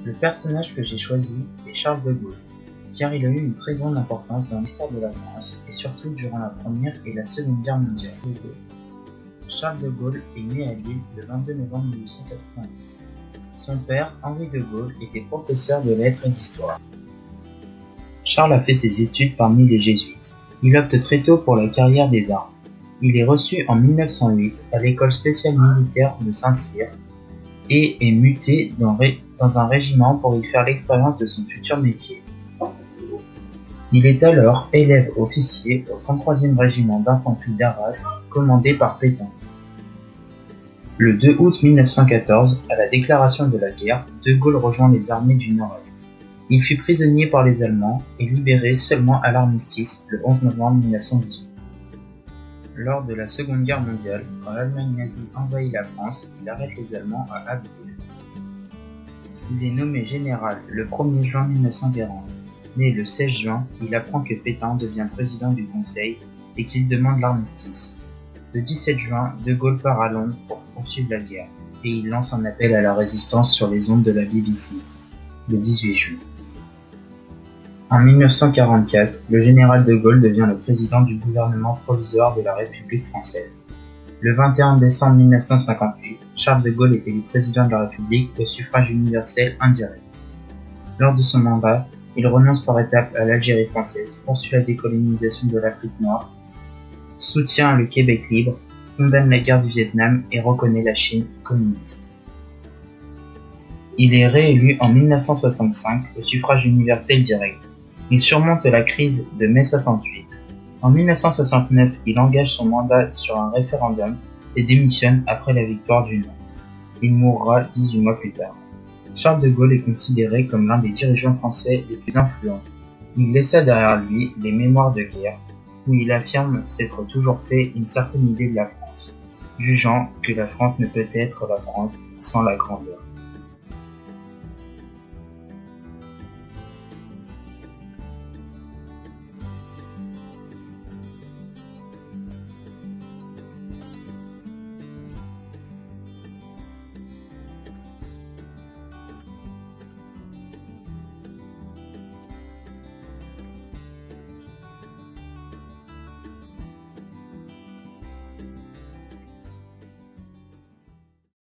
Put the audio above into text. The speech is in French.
Le personnage que j'ai choisi est Charles de Gaulle, car il a eu une très grande importance dans l'histoire de la France, et surtout durant la Première et la Seconde Guerre mondiale. Charles de Gaulle est né à Lille le 22 novembre 1890. Son père, Henri de Gaulle, était professeur de lettres et d'histoire. Charles a fait ses études parmi les jésuites. Il opte très tôt pour la carrière des armes. Il est reçu en 1908 à l'école spéciale militaire de Saint-Cyr et est muté dans un régiment pour y faire l'expérience de son futur métier. Il est alors élève officier au 33e régiment d'infanterie d'Arras, commandé par Pétain. Le 2 août 1914, à la déclaration de la guerre, De Gaulle rejoint les armées du Nord-Est. Il fut prisonnier par les Allemands et libéré seulement à l'armistice le 11 novembre 1918. Lors de la Seconde Guerre mondiale, quand l'Allemagne nazie envahit la France, il arrête les Allemands à Abbeville. Il est nommé général le 1er juin 1940. Né le 16 juin, il apprend que Pétain devient président du Conseil et qu'il demande l'armistice. Le 17 juin, De Gaulle part à Londres pour poursuivre la guerre, et il lance un appel à la résistance sur les ondes de la BBC, le 18 juin. En 1944, le général de Gaulle devient le président du gouvernement provisoire de la République française. Le 21 décembre 1958, Charles de Gaulle est élu président de la République au suffrage universel indirect. Lors de son mandat, il renonce par étapes à l'Algérie française, poursuit la décolonisation de l'Afrique noire, soutient le Québec libre, condamne la guerre du Vietnam et reconnaît la Chine communiste. Il est réélu en 1965 au suffrage universel direct. Il surmonte la crise de mai 68. En 1969, il engage son mandat sur un référendum et démissionne après la victoire du non. Il mourra 18 mois plus tard. Charles de Gaulle est considéré comme l'un des dirigeants français les plus influents. Il laissa derrière lui les Mémoires de guerre, où il affirme s'être toujours fait une certaine idée de la France, jugeant que la France ne peut être la France sans la grandeur.